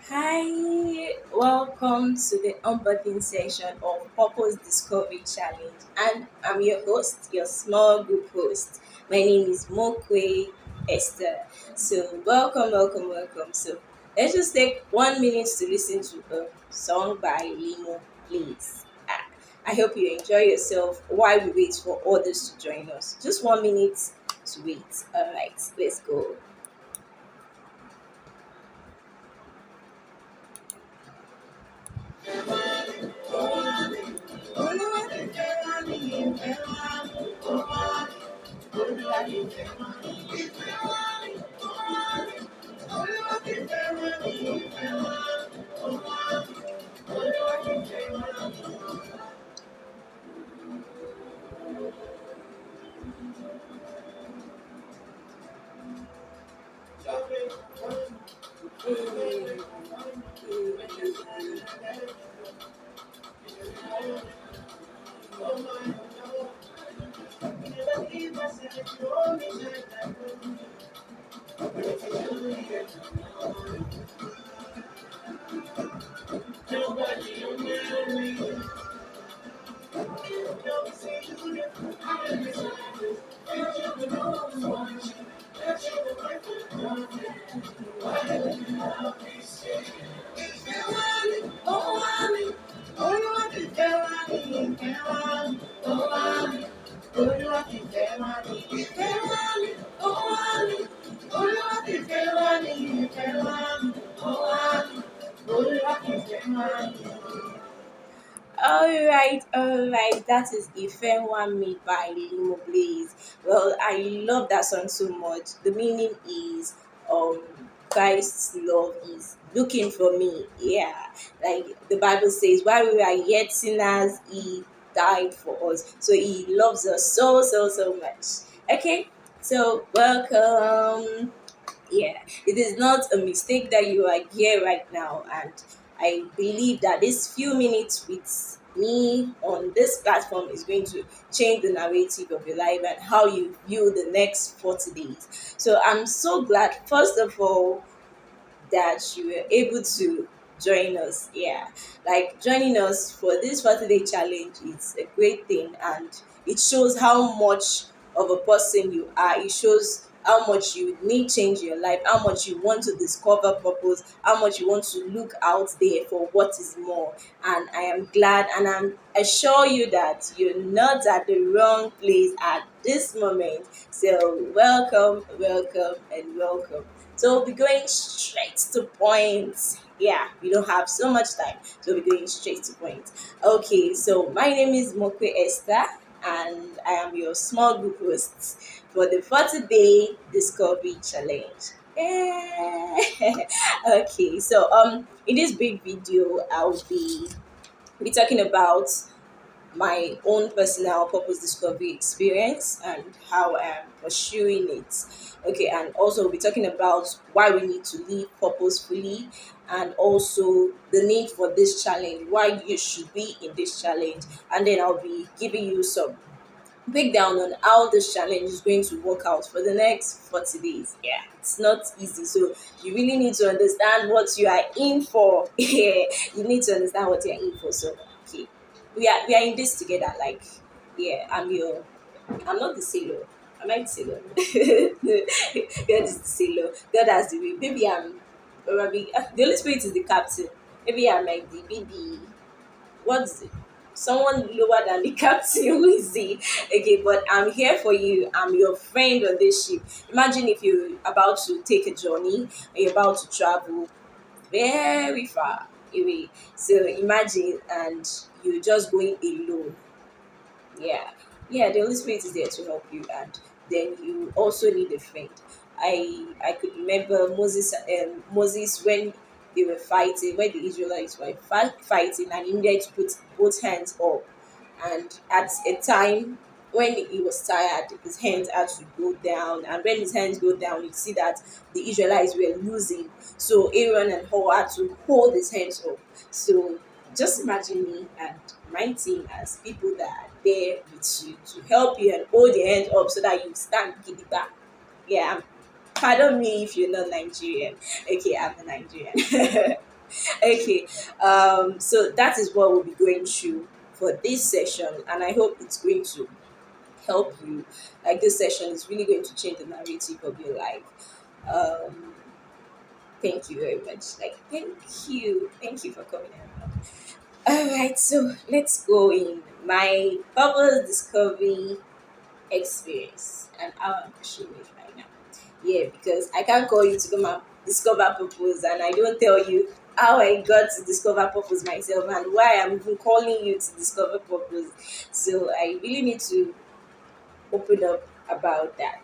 Hi, welcome to the Onboarding Session of Purpose Discovery Challenge. And I'm your host, your small group host. My name is Muokwe Esther. So, welcome. So, let's just take 1 minute to listen to a song by Limo, please. I hope you enjoy yourself while we wait for others to join us. Just 1 minute to wait. All right, let's go. All right. That is Ifenwa made by Limo Blaze. Well, I love that song so much. The meaning is um Christ's love is looking for me. Yeah. Like the Bible says, while we are yet sinners, he died for us. So he loves us so much. Okay. So welcome. Yeah, it is not a mistake that you are here right now, and I believe that this few minutes with me on this platform is going to change the narrative of your life and how you view the next 40 days. So I'm so glad, first of all, that you were able to join us. Yeah, like joining us for this 40-day challenge is a great thing, and it shows how much of a person you are. It shows how much you need change in your life, how much you want to discover purpose, how much you want to look out there for what is more. And I am glad, and I'm assure you that you're not at the wrong place at this moment. So welcome. So we'll be going straight to point. Yeah, we don't have so much time, so we're going straight to point. Okay, so my name is Muokwe Esther, and I am your small group host for the 40-day discovery challenge. Yeah. Okay, so in this big video, I'll be talking about my own personal purpose discovery experience and how I'm pursuing it. Okay, and also we'll be talking about why we need to live purposefully, and also the need for this challenge, why you should be in this challenge, and then I'll be giving you some breakdown on how this challenge is going to work out for the next 40 days. Yeah, it's not easy. So you really need to understand what you are in for. Yeah, you need to understand what you're in for. So okay. We are in this together. Like, yeah, I'm not the sailor. Am I the sailor? God is the sailor. God has the way. Maybe I'm probably the Holy Spirit is the captain. Maybe I might be the what's it? Someone lower than the captain. Who is he? Okay, but I'm here for you. I'm your friend on this ship. Imagine if you're about to take a journey and you're about to travel very far away. So imagine, and you're just going alone. Yeah, yeah, the Holy Spirit is there to help you, and then you also need a friend. I could remember Moses when they were fighting, when the Israelites were fighting, and he needed to put both hands up, and at a time when he was tired, his hands had to go down, and when his hands go down, you see that the Israelites were losing. So Aaron and Hur had to hold his hands up. So just imagine me and my team as people that are there with you to help you and hold your hand up so that you stand gidigba. Yeah, pardon me if you're not Nigerian. Okay, I'm a Nigerian. Okay, so that is what we'll be going through for this session, and I hope it's going to help you. Like this session is really going to change the narrative of your life. Um, thank you very much. Like, thank you for coming around. All right, so let's go in my bubble discovery experience and how I'm pushing it right now. Yeah, because I can't call you to come and discover purpose, and I don't tell you how I got to discover purpose myself and why I'm even calling you to discover purpose. So I really need to open up about that,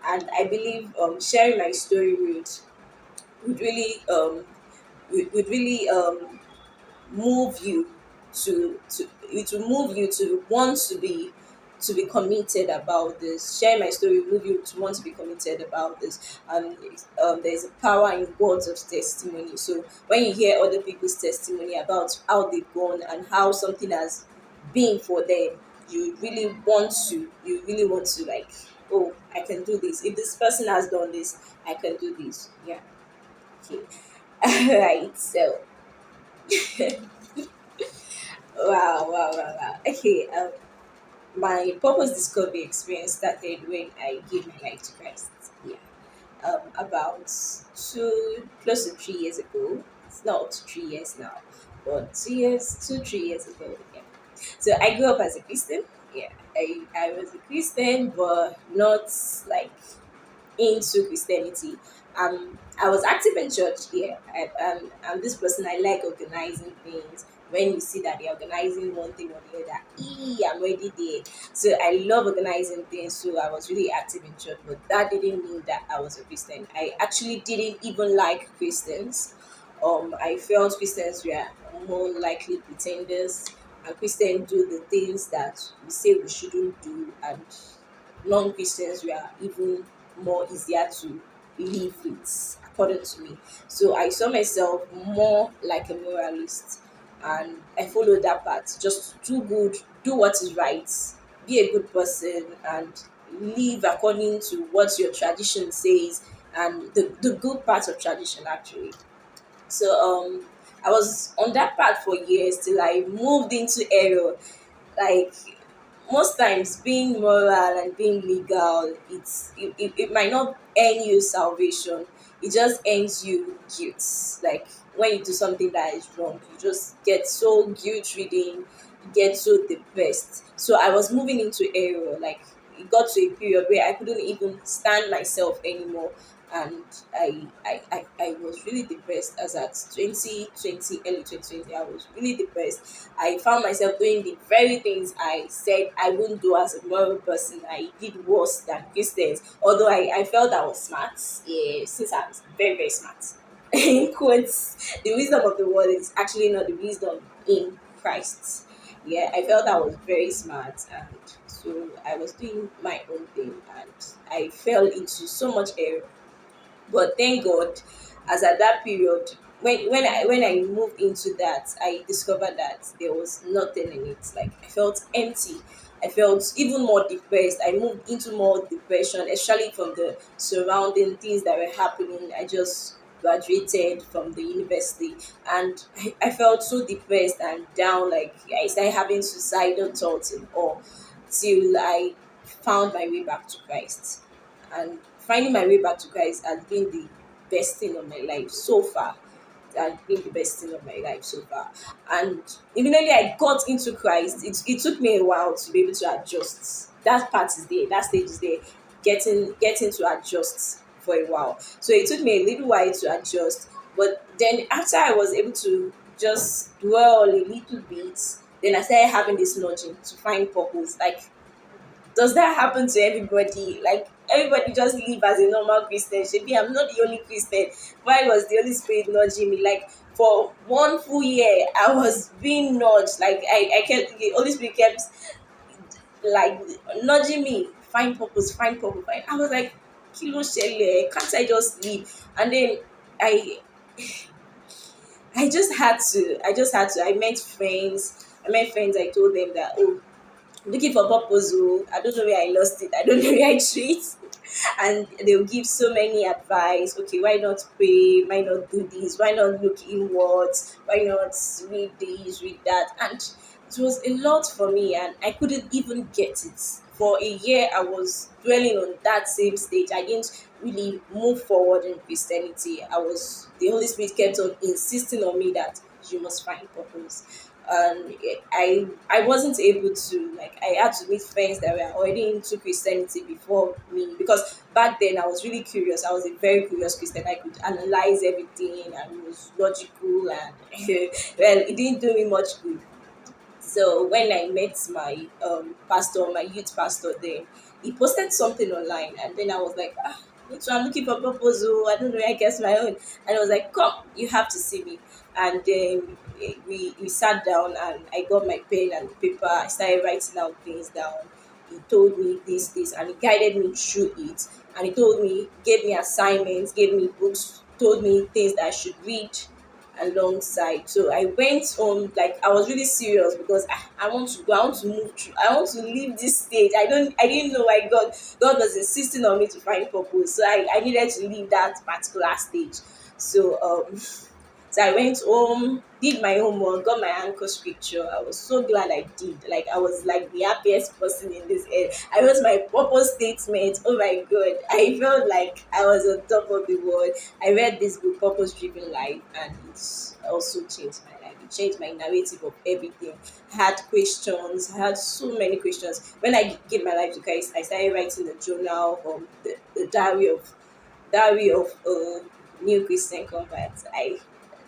and I believe sharing my story would really would really move you to it will move you to want to be committed about this. Share my story will move you to want to be committed about this. There's a power in words of testimony. So when you hear other people's testimony about how they've gone and how something has been for them, you really want to like, oh, I can do this. If this person has done this, I can do this. Yeah. Okay. All right. So wow. Okay, my purpose discovery experience started when I gave my life to Christ. Yeah, about close to 3 years ago. It's not up to 3 years now, but 2 years, 3 years ago. Yeah. So I grew up as a Christian. Yeah, I was a Christian, but not like into Christianity. I was active in church. Yeah, I'm this person. I like organizing things. When you see that they're organizing one thing or the other, I'm already there. So I love organizing things. So I was really active in church, but that didn't mean that I was a Christian. I actually didn't even like Christians. I felt Christians were more likely pretenders, and Christians do the things that we say we shouldn't do, and non-Christians were even more easier to live with, according to me. So I saw myself more like a moralist, and I followed that path. Just do good, do what is right, be a good person, and live according to what your tradition says, and the good part of tradition actually. So I was on that path for years till I moved into error. Like most times being moral and being legal, it might not earn you salvation, it just earns you guilt. Like when you do something that is wrong, you just get so guilt ridden, you get so depressed. So I was moving into error. Like it got to a period where I couldn't even stand myself anymore, and I was really depressed. As at 2020, early 2020, I was really depressed. I found myself doing the very things I said I wouldn't do as a moral person. I did worse than Christians, although I felt I was smart. Yeah, since I was very, very smart. In quotes, the wisdom of the world is actually not the wisdom in Christ. Yeah, I felt I was very smart, and so I was doing my own thing, and I fell into so much error. But thank God, as at that period, when I moved into that, I discovered that there was nothing in it. Like I felt empty. I felt even more depressed. I moved into more depression, especially from the surrounding things that were happening. I just graduated from the university, and I felt so depressed and down. Like I started having suicidal thoughts and all, till I found my way back to Christ. And finding my way back to Christ has been the best thing of my life so far. It has been the best thing of my life so far. And immediately I got into Christ, it took me a while to be able to adjust. That part is there, that stage is there. Getting to adjust for a while. So it took me a little while to adjust. But then after I was able to just dwell a little bit, then I started having this nudging to find purpose. Like, does that happen to everybody? Like everybody just live as a normal Christian. Maybe I'm not the only Christian. Why was the Holy Spirit nudging me? Like for one full year, I was being nudged. Like I kept the Holy Spirit kept like nudging me. Find purpose, find purpose. I was like, Kilo Shele, can't I just leave? And then I I just had to. I met friends. I told them that, oh, looking for purpose. Oh, I don't know where I lost it. I don't know where I threw it. And they'll give so many advice. Okay, why not pray? Why not do this? Why not look inwards? Why not read this, read that? And it was a lot for me, and I couldn't even get it. For a year, I was dwelling on that same stage. I didn't really move forward in Christianity. The Holy Spirit kept on insisting on me that you must find purpose. And I wasn't able to, like, I had to meet friends that were already into Christianity before me, because back then I was really curious. I was a very curious Christian. I could analyze everything and it was logical, and well, it didn't do me much good. So when I met my pastor, my youth pastor, then he posted something online, and then I was like, so I'm looking for purpose. Oh, I don't know. I guess my own. And I was like, come, you have to see me. And then we sat down, and I got my pen and paper. I started writing out things down. He told me this, and he guided me through it. And he told me, gave me assignments, gave me books, told me things that I should read alongside. So I went home, like I was really serious, because I want to go, I want to move through, I want to leave this stage. I didn't know why God was insisting on me to find purpose. So I needed to leave that particular stage. So so I went home, did my homework, got my anchor scripture. I was so glad I did. Like I was like the happiest person in this area. I wrote my purpose statement. Oh my god. I felt like I was on top of the world. I read this book, Purpose Driven Life, and it's also changed my life. It changed my narrative of everything. I had questions. I had so many questions. When I gave my life to Christ, I started writing the journal, the diary of new Christian converts.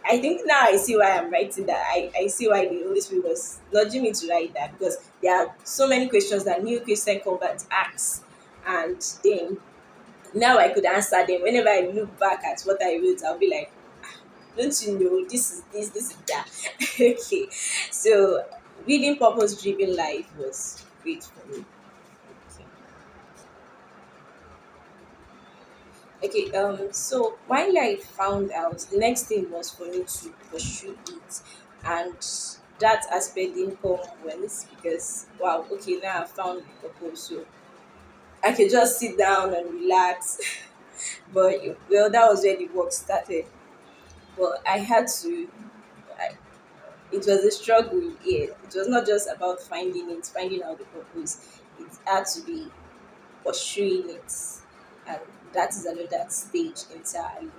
I think now I see why I'm writing that. I see why the Holy Spirit was nudging me to write that, because there are so many questions that new Christian converts ask, and then now I could answer them. Whenever I look back at what I wrote, I'll be like, don't you know, this is that. Okay, so reading Purpose Driven Life was great for me. Okay. Okay, so while I found out, the next thing was for me to pursue it, and that aspect didn't come once, because wow, okay, now I found the purpose, so I can just sit down and relax. But well, that was where the work started. But I had to. I, it was a struggle. Yeah, it was not just about finding out the purpose. It had to be pursuing it, and that is another stage entirely.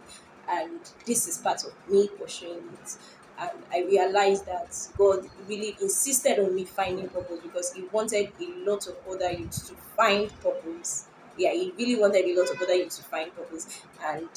And this is part of me pursuing it. And I realized that God really insisted on me finding purpose, because He wanted a lot of other youths to find purpose. Yeah, He really wanted a lot of other youths to find purpose. And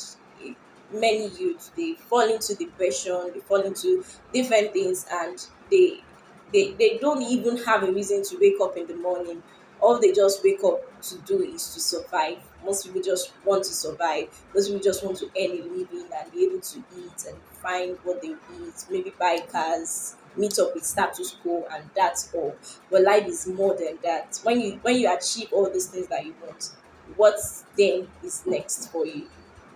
eh, many youths, they fall into depression, they fall into different things, and they don't even have a reason to wake up in the morning. All they just wake up to do is to survive. Most people just want to survive. Most people just want to earn a living and be able to eat and find what they eat, maybe buy cars, meet up with status quo, and that's all. But life is more than that. When you achieve all these things that you want, what then is next for you?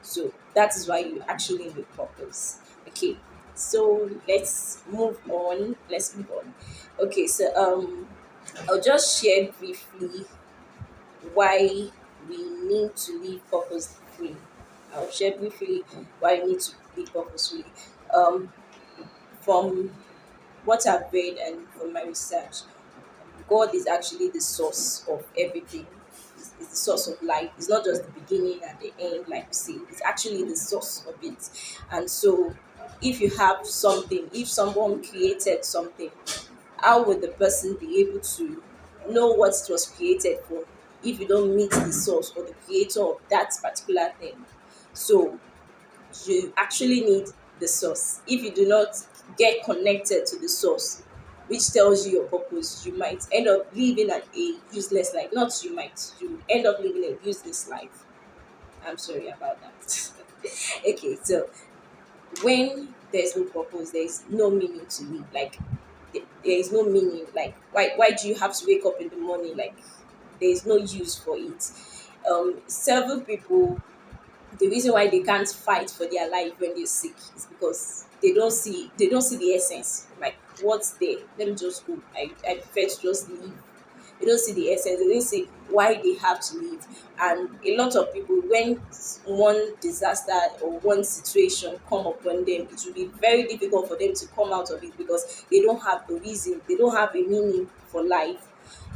So that is why you actually need purpose. Okay, so let's move on. Okay, so I'll just share briefly why we need to live purposefully. I'll share briefly why we need to live purposefully. Um, from what I've read and from my research, God is actually the source of everything. It's the source of life. It's not just the beginning and the end, like we say. It's actually the source of it. And so, if you have something, if someone created something, how would the person be able to know what it was created for if you don't meet the source or the creator of that particular thing? So you actually need the source. If you do not get connected to the source, which tells you your purpose, you might end up living a useless life. Not you might, you end up living a useless life. I'm sorry about that. Okay, so when there's no purpose, there's no meaning to live. Like there is no meaning. Like why do you have to wake up in the morning? Like there is no use for it. Several people, the reason why they can't fight for their life when they're sick is because they don't see the essence. Like what's there? Let me just go. I prefer to just leave. They don't see the essence. They don't see why they have to live. And a lot of people, when one disaster or one situation come upon them, it will be very difficult for them to come out of it because they don't have a reason. They don't have a meaning for life.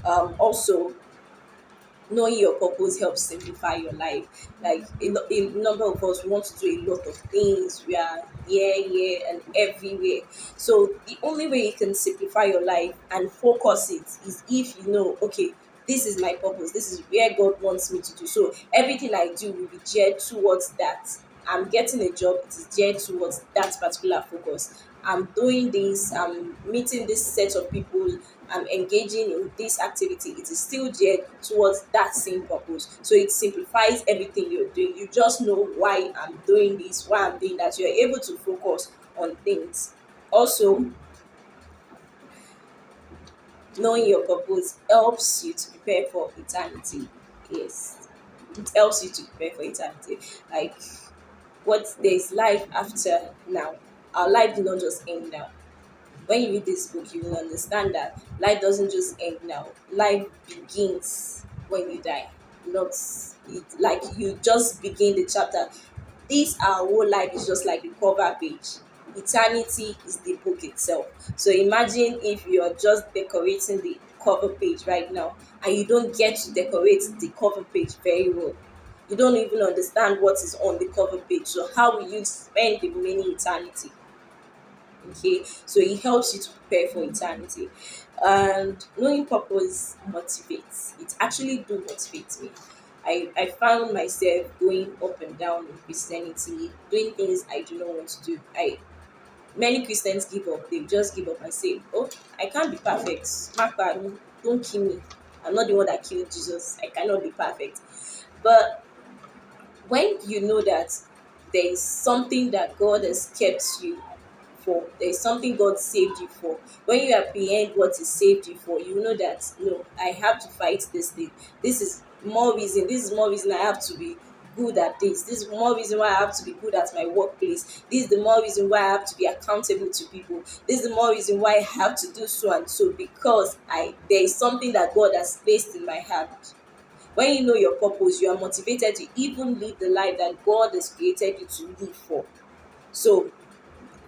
Also, knowing your purpose helps simplify your life. Like a number of us want to do a lot of things. We are here, and everywhere. So the only way you can simplify your life and focus it is if you know, okay, this is my purpose. This is where God wants me to do. So everything I do will be geared towards that. I'm getting a job, it is geared towards that particular focus. I'm doing this, I'm meeting this set of people, I'm engaging in this activity, it is still geared towards that same purpose. So it simplifies everything you're doing. You just know why I'm doing this, why I'm doing that. You're able to focus on things. Also, knowing your purpose helps you to prepare for eternity. Yes, it helps you to prepare for eternity. Like, what there's life after now. Our life did not just end now. When you read this book, you will understand that life doesn't just end now. Life begins when you die. Not it, like you just begin the chapter. This our whole life is just like the cover page. Eternity is the book itself. So imagine if you are just decorating the cover page right now and you don't get to decorate the cover page very well. You don't even understand what is on the cover page. So how will you spend the remaining eternity? Okay, so it helps you to prepare for eternity. And knowing purpose motivates. It actually do motivate me. I found myself going up and down in Christianity, doing things I do not want to do. I Many Christians give up. They just give up and say, "Oh, I can't be perfect. Martha, don't kill me. I'm not the one that killed Jesus. I cannot be perfect." But when you know that there is something that God has kept you for, there is something God saved you for. When you apprehend what He saved you for, you know that no, I have to fight this thing. This is more reason. This is more reason I have to be good at this. This is more reason why I have to be good at my workplace. This is the more reason why I have to be accountable to people. This is the more reason why I have to do so and so because I there is something that God has placed in my heart. When you know your purpose, you are motivated to even live the life that God has created you to live for. So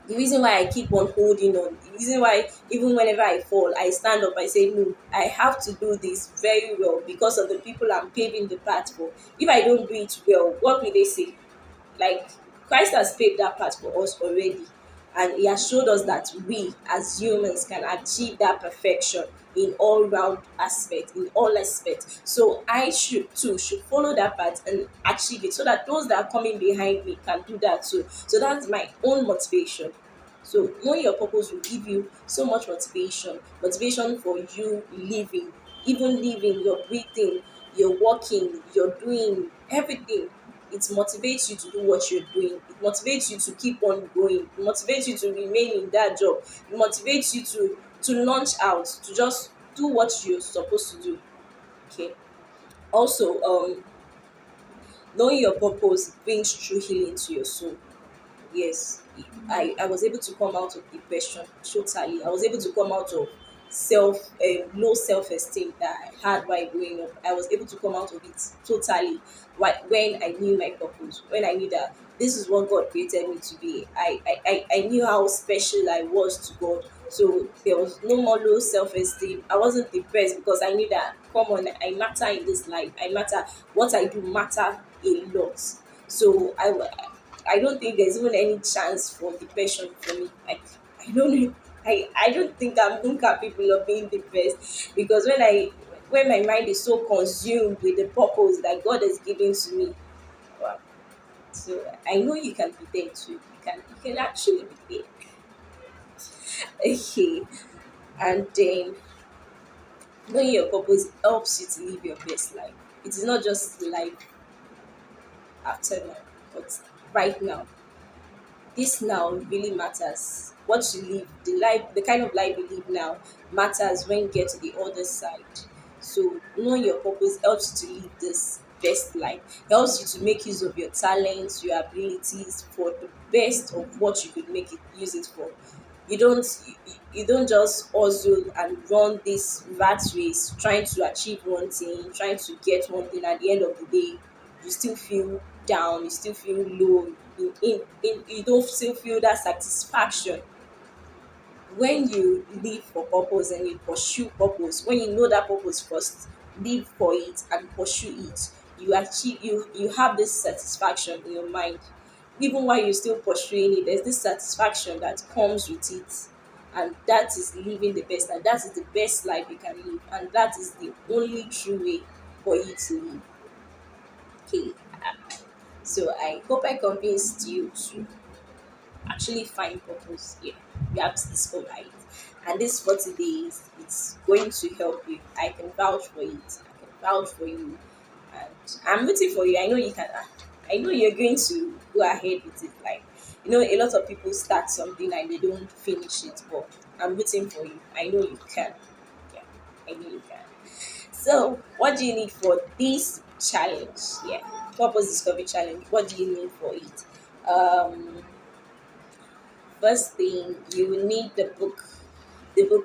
the reason why I keep on holding on, the reason why even whenever I fall, I stand up, I say, no, I have to do this very well because of the people I'm paving the path for. If I don't do it well, what will they say? Like, Christ has paved that path for us already, and He has showed us that we as humans can achieve that perfection in all round aspects, in all aspects. So I should too should follow that path and achieve it so that those that are coming behind me can do that too. So that's my own motivation. So knowing your purpose will give you so much motivation for you living, even living, you're breathing, you're walking, you're doing everything. It motivates you to do what you're doing. It motivates you to keep on going. It motivates you to remain in that job. It motivates you to launch out, to just do what you're supposed to do. Okay. Also, knowing your purpose brings true healing to your soul. Yes, I was able to come out of depression totally. I was able to come out of low self-esteem that I had while growing up. I was able to come out of it totally when I knew my purpose, when I knew that this is what God created me to be. I knew how special I was to God. So there was no more low self-esteem. I wasn't depressed because I knew that, come on, I matter in this life. I matter. What I do matter a lot. So I don't think there's even any chance for depression for me. Like, I don't know. I don't think I'm even capable of being depressed because when my mind is so consumed with the purpose that God has given to me. Wow. So I know you can be there too. You can actually be there. Okay. And then knowing your purpose helps you to live your best life. It is not just life after now, but right now. This now really matters. What you live, the kind of life you live now matters when you get to the other side. So knowing your purpose helps you to live this best life. Helps you to make use of your talents, your abilities for the best of what you could use it for. You don't just hustle and run this rat race trying to achieve one thing, trying to get one thing. At the end of the day, you still feel down, you still feel low, you don't still feel that satisfaction. When you live for purpose and you pursue purpose, when you know that purpose first, live for it and pursue it, you have this satisfaction in your mind. Even while you're still pursuing it, there's this satisfaction that comes with it. And that is living the best, and that is the best life you can live, and that is the only true way for you to live. Okay. So I hope I convinced you to actually find purpose. Yeah, you have to discover it. And this 40 days, it's going to help you. I can vouch for it. I can vouch for you. And I'm rooting for you. I know you can. I know you're going to go ahead with it. Like, a lot of people start something and they don't finish it, but I'm rooting for you. I know you can. Yeah, I know you can. So, what do you need for this challenge? Yeah, purpose discovery challenge. What do you need for it? Um, First thing, you will need the book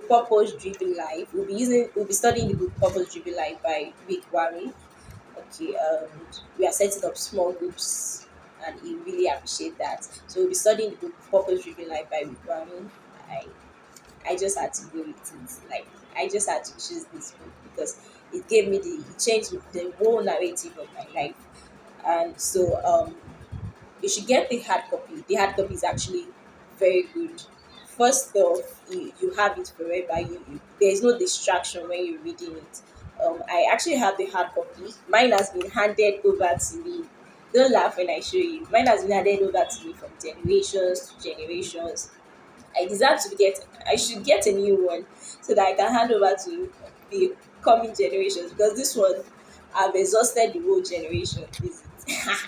Purpose Driven Life. We'll be studying the book Purpose Driven Life by Rick Warren. Okay, we are setting up small groups, and he really appreciate that. So we'll be studying the book Purpose Driven Life by Rick Warren. I I just had to go with it. Like, I just had to choose this book because it changed the whole narrative of my life. And so you should get the hard copy. The hard copy is actually very good. First off, you have it forever. There is no distraction when you're reading it. I actually have the hard copy. Mine has been handed over to me. Don't laugh when I show you. Mine has been handed over to me from generations to generations. I deserve to get. I should get a new one so that I can hand over to the coming generations, because this one, I've exhausted the whole generation. Is it?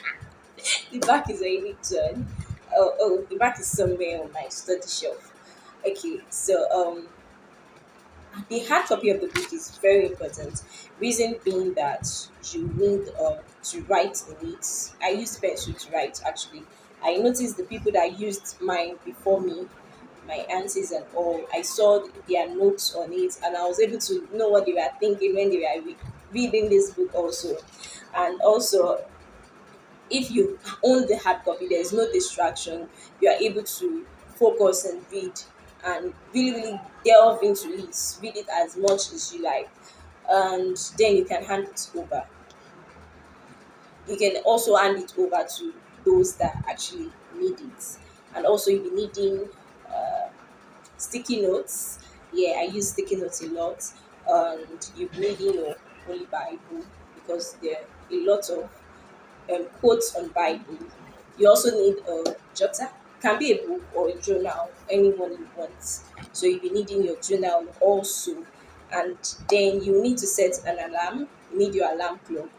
The back is a bit done. The back is somewhere on my study shelf. Okay, so the hard copy of the book is very important. Reason being that you need to write in it. I used pencil to write actually. I noticed the people that used mine before me, my aunties and all. I saw their notes on it, and I was able to know what they were thinking when they were reading this book also. And also, if you own the hard copy, there is no distraction. You are able to focus and read, and really, really delve into it. Read it as much as you like, and then you can hand it over. You can also hand it over to those that actually need it. And also, you'll be needing sticky notes. Yeah, I use sticky notes a lot. And you'll be needing your Holy Bible, because there are a lot of quotes on Bible. You also need a jotter. Can be a book or a journal, anyone you want. So you'll be needing your journal also. And then you need to set an alarm. You need your alarm clock.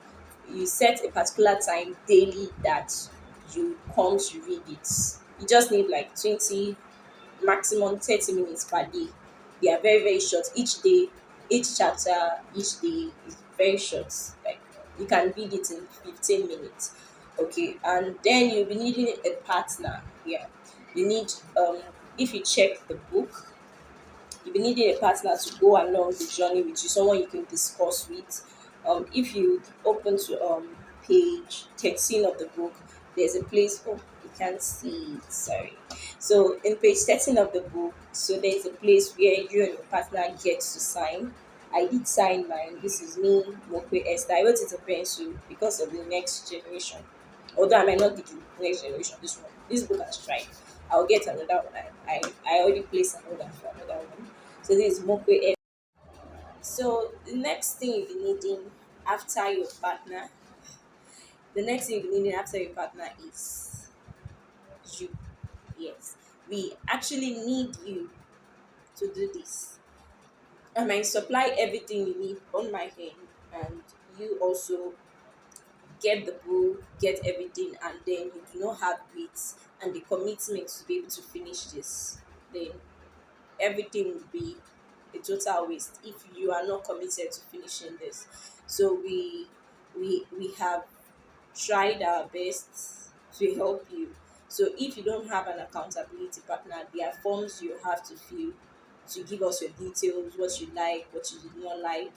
You set a particular time daily that you come to read it. You just need like 20, maximum 30 minutes per day. They are very, very short. Each chapter, each day is very short. Like, you can read it in 15 minutes. Okay, and then you'll be needing a partner. Yeah. You need if you check the book, you'll be needing a partner to go along the journey with you, someone you can discuss with. If you open to page 13 of the book, there's a place. Oh, you can't see it. Sorry. So in page 13 of the book, so there's a place where you and your partner get to sign. I did sign mine. This is me, Muokwe Esther. I wrote it in pencil because of the next generation. Although I might not be the next generation, this one. This book has tried. I'll get another one. I already placed an order for another one. So this is Muokwe. So the next thing you'll be needing after your partner, the next thing you'll be needing after your partner is you. Yes, we actually need you to do this. I might supply everything you need on my hand, and you also get the book, get everything, and then you do not have it and the commitment to be able to finish this, then everything will be a total waste if you are not committed to finishing this. So we have tried our best to help you. So if you don't have an accountability partner, there are forms you have to fill to give us your details, what you like, what you did not like,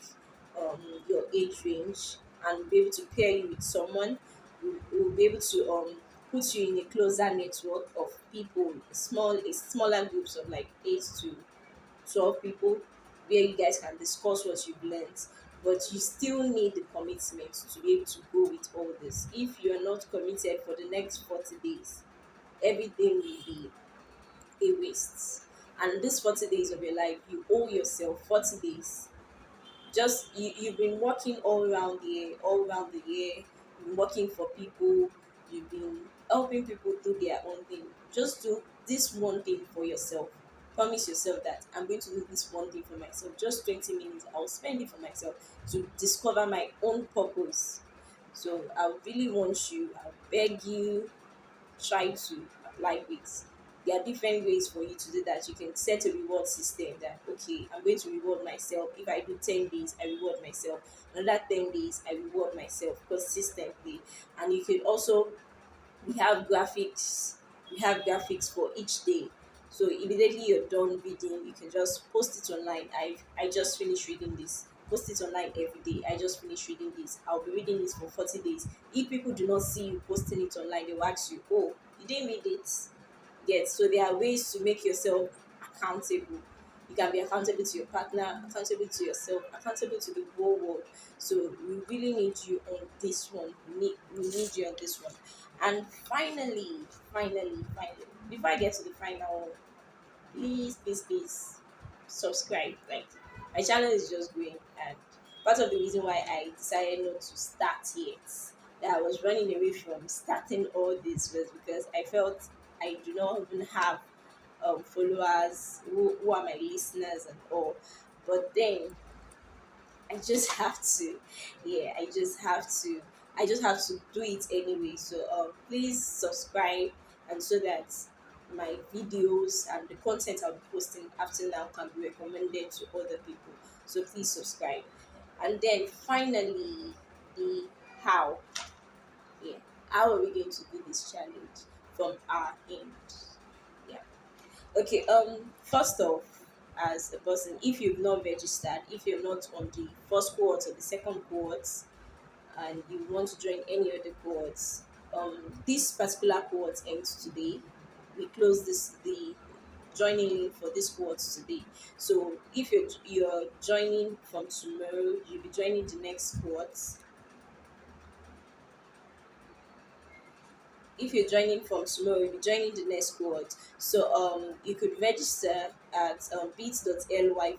your age range, and be able to pair you with someone who will be able to put you in a closer network of people, smaller groups of like 8 to 12 people, where you guys can discuss what you've learned. But you still need the commitment to be able to go with all this. If you're not committed for the next 40 days, everything will be a waste. And this 40 days of your life, you owe yourself 40 days. Just you've been working all around the year, you've been working for people, you've been helping people do their own thing. Just do this one thing for yourself. Promise yourself that I'm going to do this one thing for myself. Just 20 minutes, I'll spend it for myself to discover my own purpose. So I really want you, I beg you, try to apply it. There are different ways for you to do that. You can set a reward system that, okay, I'm going to reward myself. If I do 10 days, I reward myself. Another 10 days, I reward myself consistently. And you can also, we have graphics, for each day. So immediately you're done reading, you can just post it online. I just finished reading this. Post it online every day. I just finished reading this. I'll be reading this for 40 days. If people do not see you posting it online, they will ask you, oh, you didn't read it yet. So there are ways to make yourself accountable. You can be accountable to your partner, accountable to yourself, accountable to the whole world. So we really need you on this one. We need you on this one. And finally, before I get to the final one, please subscribe. Like, my channel is just growing, and part of the reason why I decided not to start yet, that I was running away from starting all this, was because I felt I do not even have followers who are my listeners and all. But then I just have to, yeah, I just have to do it anyway. So please subscribe, and so that my videos and the content I'll be posting after now can be recommended to other people. So please subscribe. And then finally, the how. Yeah. How are we going to do this challenge from our end? Yeah. Okay, first off, as a person, if you've not registered, if you're not on the first cohort or the second cohort, and you want to join any other cohorts, this particular cohort ends today. We close the joining link for this cohort today. So if you're joining from tomorrow, you'll be joining the next cohort. If you're joining from tomorrow, you'll be joining the next cohort. So you could register at bit.ly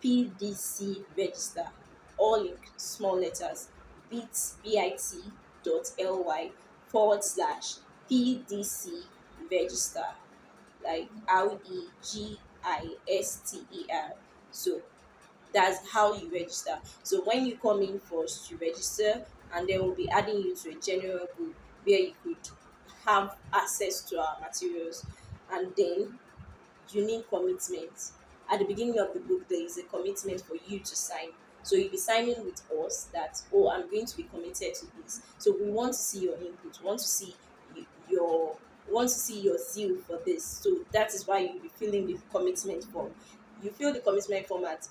/PDC register, all in small letters. bit.ly /PDC register, like REGISTER. So that's how you register. So when you come in first, you register, and then we'll be adding you to a general group where you could have access to our materials. And then you need commitment. At the beginning of the book, there is a commitment for you to sign. So you'll be signing with us that, oh, I'm going to be committed to this. So we want to see your input. We want to see your zeal for this. So that is why you'll be filling the commitment form. You fill the commitment form at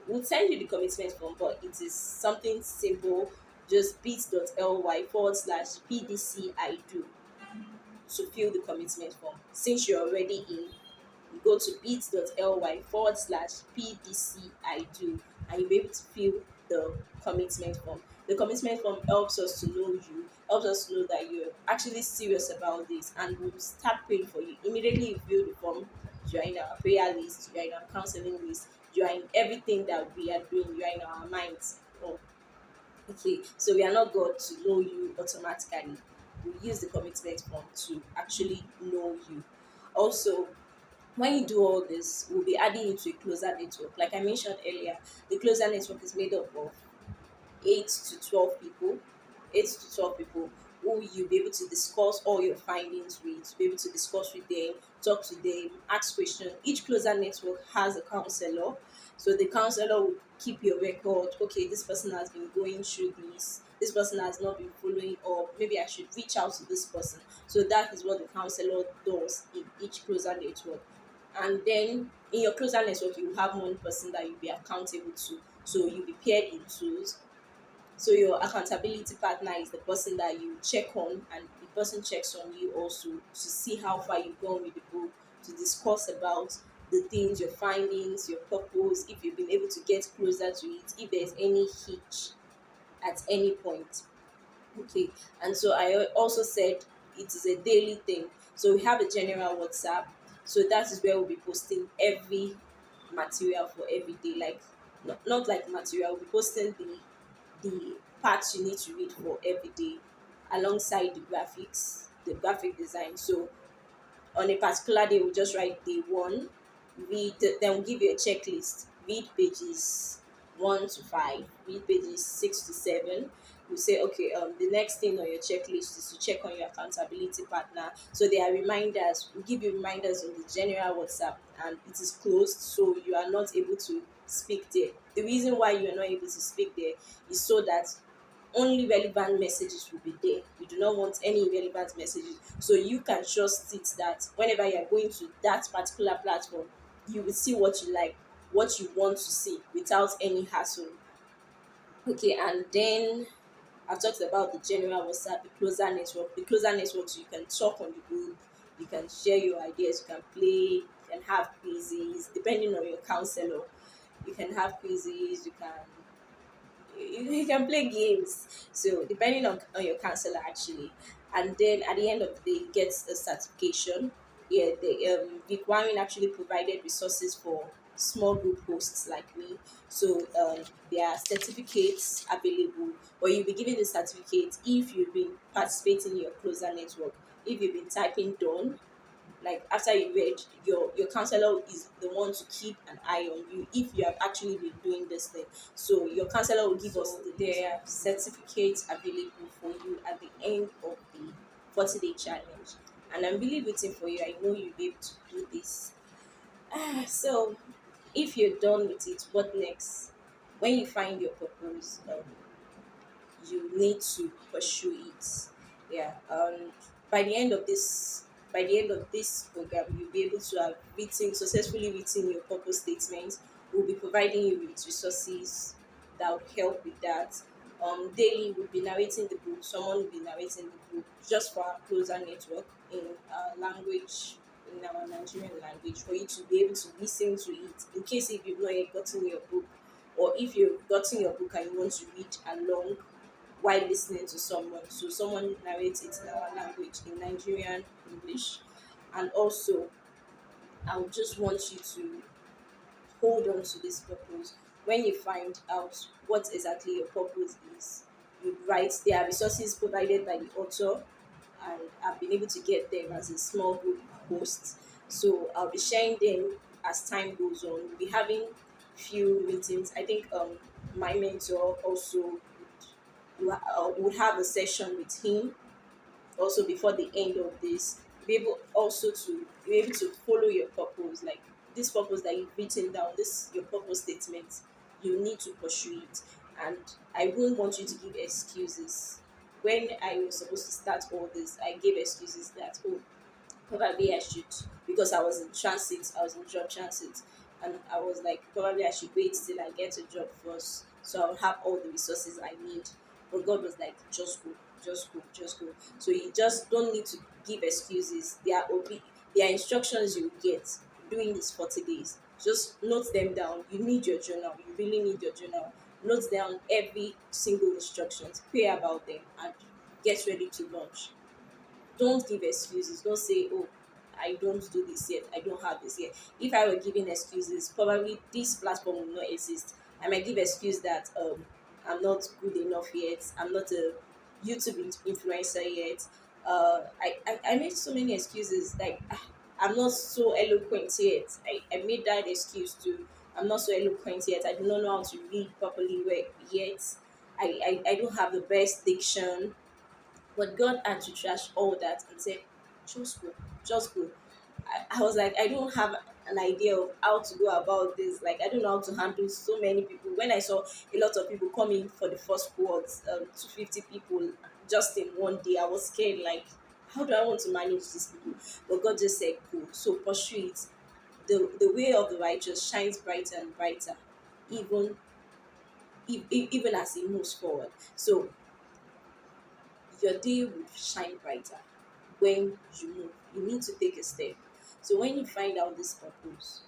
we'll send you the commitment form, but it is something simple. Just bit.ly /PDC I do to fill the commitment form. Since you're already in, you go to bit.ly /PDC I do, and you'll be able to fill the commitment form. The commitment form helps us to know you, helps us to know that you're actually serious about this, and we'll start praying for you. Immediately you fill the form, you're in our prayer list, you're in our counseling list, you're in everything that we are doing, you're in our minds. Oh, okay, so we are not God to know you automatically. We use the commitment form to actually know you. Also, when you do all this, we'll be adding you to a closer network. Like I mentioned earlier, the closer network is made up of 8 to 12 people who you'll be able to discuss all your findings with, be able to discuss with them, talk to them, ask questions. Each closer network has a counselor. So the counselor will keep your record. Okay, this person has been going through this. this person has not been following up, maybe I should reach out to this person. So that is what the counselor does in each closer network. And then in your closer network, you have one person that you'll be accountable to. So you'll be paired in twos. So your accountability partner is the person that you check on, and the person checks on you also to see how far you've gone with the book, to discuss about the things, your findings, your purpose, if you've been able to get closer to it, if there's any hitch at any point. Okay, and so I also said it is a daily thing. So we have a general WhatsApp. So that is where we'll be posting every material for every day. Like not like material, we'll be posting the parts you need to read for every day alongside the graphics, the graphic design. So on a particular day, we just write day one, read, then we'll give you a checklist. Read pages 1 to 5, read pages 6 to 7. We say, okay, the next thing on your checklist is to check on your accountability partner. So there are reminders. We give you reminders on the general WhatsApp, and it is closed, so you are not able to speak there. The reason why you are not able to speak there is so that only relevant messages will be there. We do not want any irrelevant messages. So you can trust it that whenever you are going to that particular platform, you will see what you like, what you want to see without any hassle. Okay, and then I've talked about the general WhatsApp, the closer network. The closer network, so you can talk on the group, you can share your ideas, you can play, you can have quizzes, depending on your counselor. You can have quizzes, you can play games. So depending on your counselor actually. And then at the end of the day, you get a certification. Yeah, the requiring actually provided resources for small group hosts like me. So there are certificates available, or you'll be given the certificate if you've been participating in your closer network. If you've been typing done, like after you read, your counselor is the one to keep an eye on you if you have actually been doing this thing. So your counselor will give us their certificates available for you at the end of the 40-day challenge. And I'm really waiting for you. I know you'll be able to do this. So if you're done with it, what next? When you find your purpose, you need to pursue it. Yeah. By the end of this program, you'll be able to have successfully written your purpose statement. We'll be providing you with resources that will help with that. Daily, we'll be narrating the book. Someone will be narrating the book just for our closer network in language, in our Nigerian language, for you to be able to listen to it. In case if you've not yet gotten your book, or if you've gotten your book and you want to read along while listening to someone. So someone narrates it in our language, in Nigerian English. And also, I would just want you to hold on to this purpose. When you find out what exactly your purpose is, you write. There are resources provided by the author, and I've been able to get them as a small group host. So I'll be sharing them as time goes on. We'll be having few meetings. I think my mentor also would have a session with him also before the end of this. Be able also to be able to follow your purpose, like this purpose that you've written down, this your purpose statement. You need to pursue it, and I won't want you to give excuses. When I was supposed to start all this, I gave excuses that, oh, probably I should, because I was in transit, I was in job transit, and I was like, probably I should wait till I get a job first, so I'll have all the resources I need. But God was like, just go, just go, just go. So you just don't need to give excuses. There are instructions you get during these 40 days. Just note them down. You need your journal. You really need your journal. Note down every single instructions, pray about them, and get ready to launch. Don't give excuses. Don't say, oh, I don't do this yet, I don't have this yet. If I were giving excuses, probably this platform will not exist. I might give excuse that I'm not good enough yet, I'm not a YouTube influencer yet. I made so many excuses, like I'm not so eloquent yet. I made that excuse too. I'm not so eloquent yet, I do not know how to read properly yet. I don't have the best diction. But God had to trash all that and said, just go, just go. I was like, I don't have an idea of how to go about this. Like, I don't know how to handle so many people. When I saw a lot of people coming for the first quads, 250 people just in one day, I was scared. Like, how do I want to manage these people? But God just said, cool. So pursue it. The way of the righteous shines brighter and brighter, even even as it moves forward. So your day will shine brighter when you move. You need to take a step. So when you find out this purpose,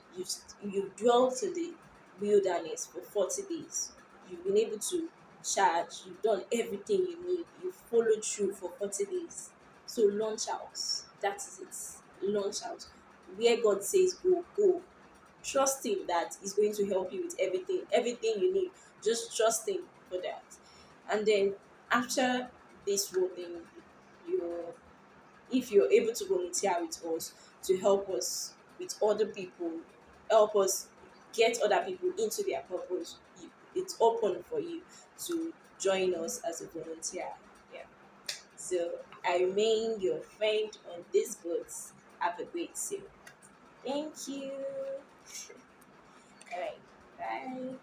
you dwelt in the wilderness for 40 days. You've been able to charge. You've done everything you need. You've followed through for 40 days. So launch out. That is it. Launch out. Where God says go, go. Trust Him that He's going to help you with everything you need. Just trust Him for that. And then after this whole thing, you if you're able to volunteer with us to help us with other people, help us get other people into their purpose, it's open for you to join us as a volunteer. Yeah. So I remain your friend on this boat. Have a great day. Thank you. All right. Bye.